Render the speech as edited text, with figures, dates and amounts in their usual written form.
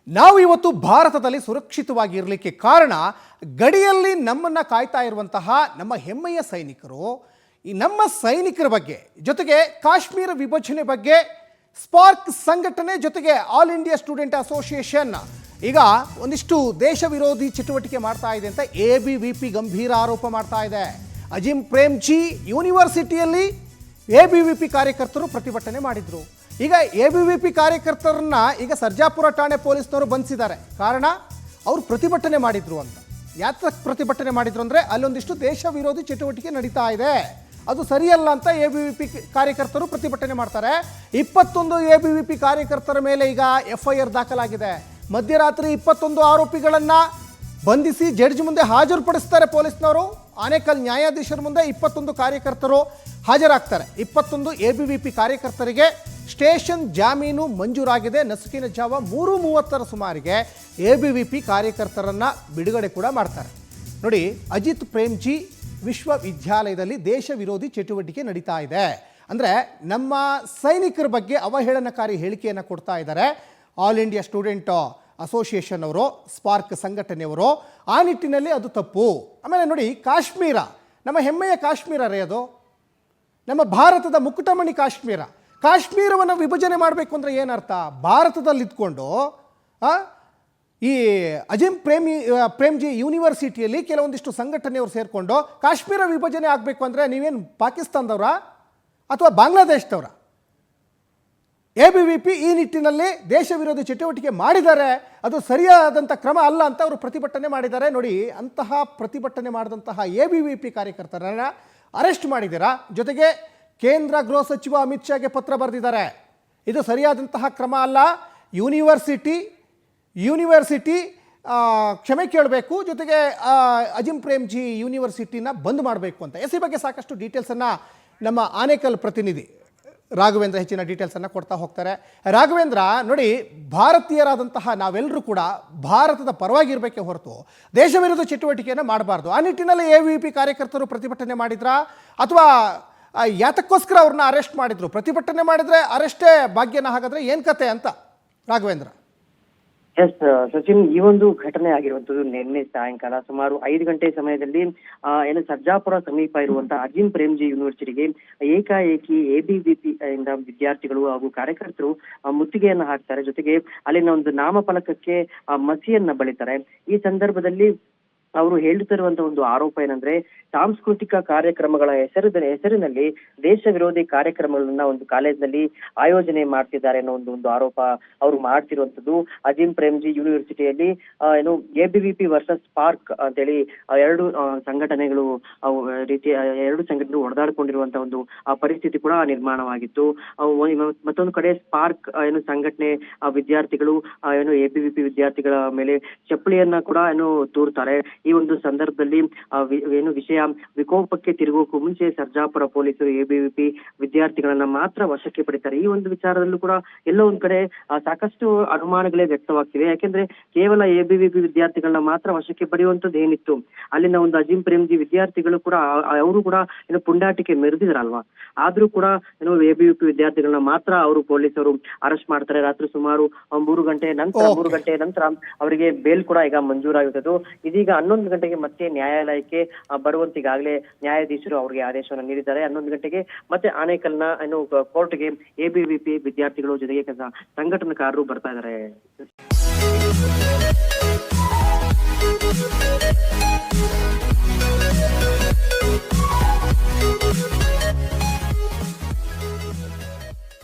ನಾವು ಇವತ್ತು ಭಾರತದಲ್ಲಿ ಸುರಕ್ಷಿತವಾಗಿ ಇರಲಿಕ್ಕೆ ಕಾರಣ ಗಡಿಯಲ್ಲಿ ನಮ್ಮನ್ನು ಕಾಯ್ತಾ ಇರುವಂತಹ ನಮ್ಮ ಹೆಮ್ಮೆಯ ಸೈನಿಕರು. ಈ ನಮ್ಮ ಸೈನಿಕರ ಬಗ್ಗೆ ಜೊತೆಗೆ ಕಾಶ್ಮೀರ ವಿಭಜನೆ ಬಗ್ಗೆ ಸ್ಪಾರ್ಕ್ ಸಂಘಟನೆ ಜೊತೆಗೆ ಆಲ್ ಇಂಡಿಯಾ ಸ್ಟೂಡೆಂಟ್ ಅಸೋಸಿಯೇಷನ್ ಈಗ ಒಂದಿಷ್ಟು ದೇಶ ವಿರೋಧಿ ಚಟುವಟಿಕೆ ಮಾಡ್ತಾ ಇದೆ ಅಂತ ABVP ಗಂಭೀರ ಆರೋಪ ಮಾಡ್ತಾ ಇದೆ. ಅಜಿಂ ಪ್ರೇಮ್ಜಿ ಯೂನಿವರ್ಸಿಟಿಯಲ್ಲಿ ABVP ಕಾರ್ಯಕರ್ತರು ಪ್ರತಿಭಟನೆ ಮಾಡಿದ್ರು. ಈಗ ABVP ಕಾರ್ಯಕರ್ತರನ್ನ ಈಗ ಸರ್ಜಾಪುರ ಠಾಣೆ ಪೊಲೀಸ್ನವರು ಬಂಧಿಸಿದ್ದಾರೆ. ಕಾರಣ ಅವರು ಪ್ರತಿಭಟನೆ ಮಾಡಿದ್ರು ಅಂತ. ಯಾತಕ್ಕೆ ಪ್ರತಿಭಟನೆ ಮಾಡಿದ್ರು ಅಂದರೆ ಅಲ್ಲೊಂದಿಷ್ಟು ದೇಶ ವಿರೋಧಿ ಚಟುವಟಿಕೆ ನಡೀತಾ ಇದೆ, ಅದು ಸರಿಯಲ್ಲ ಅಂತ ABVP ಕಾರ್ಯಕರ್ತರು ಪ್ರತಿಭಟನೆ ಮಾಡ್ತಾರೆ. 21 ABVP ಕಾರ್ಯಕರ್ತರ ಮೇಲೆ ಈಗ FIR ದಾಖಲಾಗಿದೆ. ಮಧ್ಯರಾತ್ರಿ 21 ಆರೋಪಿಗಳನ್ನು ಬಂಧಿಸಿ ಜಡ್ಜ್ ಮುಂದೆ ಹಾಜರುಪಡಿಸ್ತಾರೆ ಪೊಲೀಸ್ನವರು. ಆನೇಕಲ್ ನ್ಯಾಯಾಧೀಶರ ಮುಂದೆ 21 ಕಾರ್ಯಕರ್ತರು ಹಾಜರಾಗ್ತಾರೆ. 21 ABVP ಕಾರ್ಯಕರ್ತರಿಗೆ ಸ್ಟೇಷನ್ ಜಾಮೀನು ಮಂಜೂರಾಗಿದೆ. ನಸುಕಿನ ಜಾವ 3:30 ಸುಮಾರಿಗೆ ABVP ಕಾರ್ಯಕರ್ತರನ್ನು ಬಿಡುಗಡೆ ಕೂಡ ಮಾಡ್ತಾರೆ. ನೋಡಿ, ಅಜಿತ್ ಪ್ರೇಮ್ಜಿ ವಿಶ್ವವಿದ್ಯಾಲಯದಲ್ಲಿ ದೇಶ ವಿರೋಧಿ ಚಟುವಟಿಕೆ ನಡೀತಾ ಇದೆ ಅಂದರೆ ನಮ್ಮ ಸೈನಿಕರ ಬಗ್ಗೆ ಅವಹೇಳನಕಾರಿ ಹೇಳಿಕೆಯನ್ನು ಕೊಡ್ತಾ ಇದ್ದಾರೆ ಆಲ್ ಇಂಡಿಯಾ ಸ್ಟೂಡೆಂಟ್ ಅಸೋಸಿಯೇಷನ್ ಅವರು, ಸ್ಪಾರ್ಕ್ ಸಂಘಟನೆಯವರು. ಆ ನಿಟ್ಟಿನಲ್ಲಿ ಅದು ತಪ್ಪು. ಆಮೇಲೆ ನೋಡಿ, ಕಾಶ್ಮೀರ ನಮ್ಮ ಹೆಮ್ಮೆಯ ಕಾಶ್ಮೀರ ರೇ, ಅದು ನಮ್ಮ ಭಾರತದ ಮುಕುಟಮಣಿ ಕಾಶ್ಮೀರ. ಕಾಶ್ಮೀರವನ್ನು ವಿಭಜನೆ ಮಾಡಬೇಕು ಅಂದರೆ ಏನರ್ಥ? ಭಾರತದಲ್ಲಿ ಇದ್ಕೊಂಡು ಈ ಅಜಿಂ ಪ್ರೇಮ್ಜಿ ಯೂನಿವರ್ಸಿಟಿಯಲ್ಲಿ ಕೆಲವೊಂದಿಷ್ಟು ಸಂಘಟನೆಯವರು ಸೇರಿಕೊಂಡು ಕಾಶ್ಮೀರ ವಿಭಜನೆ ಆಗಬೇಕು ಅಂದರೆ ನೀವೇನು ಪಾಕಿಸ್ತಾನದವರ ಅಥವಾ ಬಾಂಗ್ಲಾದೇಶದವರ? ABVP ಈ ನಿಟ್ಟಿನಲ್ಲಿ ದೇಶ ವಿರೋಧಿ ಚಟುವಟಿಕೆ ಮಾಡಿದ್ದಾರೆ, ಅದು ಸರಿಯಾದಂಥ ಕ್ರಮ ಅಲ್ಲ ಅಂತ ಅವರು ಪ್ರತಿಭಟನೆ ಮಾಡಿದ್ದಾರೆ. ನೋಡಿ, ಅಂತಹ ಪ್ರತಿಭಟನೆ ಮಾಡಿದಂತಹ ABVP ಕಾರ್ಯಕರ್ತರನ್ನು ಅರೆಸ್ಟ್ ಮಾಡಿದ್ದೀರಾ. ಜೊತೆಗೆ ಕೇಂದ್ರ ಗೃಹ ಸಚಿವ ಅಮಿತ್ ಶಾಗೆ ಪತ್ರ ಬರೆದಿದ್ದಾರೆ. ಇದು ಸರಿಯಾದಂತಹ ಕ್ರಮ ಅಲ್ಲ. ಯೂನಿವರ್ಸಿಟಿ ಕ್ಷಮೆ ಕೇಳಬೇಕು, ಜೊತೆಗೆ ಅಜಿಂ ಪ್ರೇಮ್ಜಿ ಯೂನಿವರ್ಸಿಟಿನ ಬಂದ್ ಮಾಡಬೇಕು ಅಂತ. ಈ ಬಗ್ಗೆ ಸಾಕಷ್ಟು ಡೀಟೇಲ್ಸನ್ನು ನಮ್ಮ ಆನೇಕಲ್ ಪ್ರತಿನಿಧಿ ರಾಘವೇಂದ್ರ ಹೆಚ್ಚಿನ ಡೀಟೇಲ್ಸನ್ನು ಕೊಡ್ತಾ ಹೋಗ್ತಾರೆ. ರಾಘವೇಂದ್ರ, ನೋಡಿ, ಭಾರತೀಯರಾದಂತಹ ನಾವೆಲ್ಲರೂ ಕೂಡ ಭಾರತದ ಪರವಾಗಿರಬೇಕೆ ಹೊರತು ದೇಶ ವಿರೋಧ ಚಟುವಟಿಕೆಯನ್ನು ಮಾಡಬಾರ್ದು. ಆ ನಿಟ್ಟಿನಲ್ಲಿ ABVP ಕಾರ್ಯಕರ್ತರು ಪ್ರತಿಭಟನೆ ಮಾಡಿದ್ರಾ ಅಥವಾ ಯಾತಕ್ಕೋಸ್ಕರ ಅವ್ರನ್ನ ಅರೆಸ್ಟ್ ಮಾಡಿದ್ರು? ಪ್ರತಿಭಟನೆ ಮಾಡಿದ್ರೆ ಅರೆಸ್ಟೇ ಭಾಗ್ಯನ, ಹಾಗಾದ್ರೆ ಏನು ಕತೆ ಅಂತ ರಾಘವೇಂದ್ರ? ಎಸ್ ಸಚಿನ್, ಈ ಒಂದು ಘಟನೆ ಆಗಿರುವಂತದ್ದು ನಿನ್ನೆ ಸಾಯಂಕಾಲ ಸುಮಾರು 5 ಗಂಟೆ ಸಮಯದಲ್ಲಿ ಏನು ಸರ್ಜಾಪುರ ಸಮೀಪ ಇರುವಂತಹ ಅಜಿಂ ಪ್ರೇಮ್ಜಿ ಯೂನಿವರ್ಸಿಟಿಗೆ ಏಕಾಏಕಿ ABVP ಇಂದ ವಿದ್ಯಾರ್ಥಿಗಳು ಹಾಗೂ ಕಾರ್ಯಕರ್ತರು ಮುತ್ತಿಗೆಯನ್ನ ಹಾಕ್ತಾರೆ. ಜೊತೆಗೆ ಅಲ್ಲಿನ ಒಂದು ನಾಮಫಲಕಕ್ಕೆ ಮಸಿಯನ್ನ ಬಳಿತಾರೆ. ಈ ಸಂದರ್ಭದಲ್ಲಿ ಅವರು ಹೇಳುತ್ತಿರುವಂತಹ ಒಂದು ಆರೋಪ ಏನಂದ್ರೆ, ಸಾಂಸ್ಕೃತಿಕ ಕಾರ್ಯಕ್ರಮಗಳ ಹೆಸರಿನಲ್ಲಿ ದೇಶ ವಿರೋಧಿ ಕಾರ್ಯಕ್ರಮಗಳನ್ನ ಒಂದು ಕಾಲೇಜ್ನಲ್ಲಿ ಆಯೋಜನೆ ಮಾಡ್ತಿದ್ದಾರೆ ಅನ್ನೋ ಒಂದು ಆರೋಪ ಅವರು ಮಾಡ್ತಿರುವಂತದ್ದು. ಅಜಿಂ ಪ್ರೇಮ್ಜಿ ಯೂನಿವರ್ಸಿಟಿಯಲ್ಲಿ ಏನು ABVP ವರ್ಸಸ್ ಸ್ಪಾರ್ಕ್ ಅಂತೇಳಿ ಎರಡು ಸಂಘಟನೆಗಳು ಹೊಡೆದಾಡ್ಕೊಂಡಿರುವಂತಹ ಒಂದು ಪರಿಸ್ಥಿತಿ ಕೂಡ ನಿರ್ಮಾಣವಾಗಿತ್ತು. ಮತ್ತೊಂದು ಕಡೆ ಸ್ಪಾರ್ಕ್ ಏನು ಸಂಘಟನೆ ವಿದ್ಯಾರ್ಥಿಗಳು ಏನು ABVP ವಿದ್ಯಾರ್ಥಿಗಳ ಮೇಲೆ ಚಪ್ಪಲಿಯನ್ನ ಕೂಡ ಏನು ತೂರ್ತಾರೆ. ಈ ಒಂದು ಸಂದರ್ಭದಲ್ಲಿ ಏನು ವಿಷಯ ವಿಕೋಪಕ್ಕೆ ತಿರುಗೋಕು ಮುಂಚೆ ಸರ್ಜಾಪುರ ಪೊಲೀಸರು ABVP ವಿದ್ಯಾರ್ಥಿಗಳನ್ನ ಮಾತ್ರ ವಶಕ್ಕೆ ಪಡಿತಾರೆ. ಈ ಒಂದು ವಿಚಾರದಲ್ಲೂ ಕೂಡ ಎಲ್ಲೋ ಒಂದ್ ಕಡೆ ಸಾಕಷ್ಟು ಅನುಮಾನಗಳೇ ವ್ಯಕ್ತವಾಗ್ತಿವೆ. ಯಾಕೆಂದ್ರೆ ಕೇವಲ ABVP ವಿದ್ಯಾರ್ಥಿಗಳನ್ನ ಮಾತ್ರ ವಶಕ್ಕೆ ಪಡೆಯುವಂತದ್ದು ಏನಿತ್ತು, ಅಲ್ಲಿನ ಒಂದು ಅಜಿಂ ಪ್ರೇಮ್ಜಿ ವಿದ್ಯಾರ್ಥಿಗಳು ಕೂಡ ಅವರು ಕೂಡ ಏನು ಪುಂಡಾಟಿಕೆ ಮೆರೆದಿದ್ರಲ್ವಾ, ಆದ್ರೂ ಕೂಡ ಏನು ABVP ವಿದ್ಯಾರ್ಥಿಗಳನ್ನ ಮಾತ್ರ ಅವರು ಪೊಲೀಸರು ಅರೆಸ್ಟ್ ಮಾಡ್ತಾರೆ. ರಾತ್ರಿ ಸುಮಾರು 3 ಗಂಟೆ ನಂತರ ಅವರಿಗೆ ಬೇಲ್ ಕೂಡ ಈಗ ಮಂಜೂರಾಗಿತ್ತು. ಇದೀಗ 11 ಗಂಟೆಗೆ ಮತ್ತೆ ನ್ಯಾಯಾಲಯಕ್ಕೆ ಬರುವಂತೆ ಈಗಾಗಲೇ ನ್ಯಾಯಾಧೀಶರು ಅವರಿಗೆ ಆದೇಶವನ್ನು ನೀಡಿದ್ದಾರೆ. 11 ಗಂಟೆಗೆ ಮತ್ತೆ ಆನೇಕಲ್ನ ಏನು ಕೋರ್ಟ್ಗೆ ABVP ವಿದ್ಯಾರ್ಥಿಗಳು ಜೊತೆಗೆ ಸಂಘಟನಾಕಾರರು ಬರ್ತಾ ಇದ್ದಾರೆ.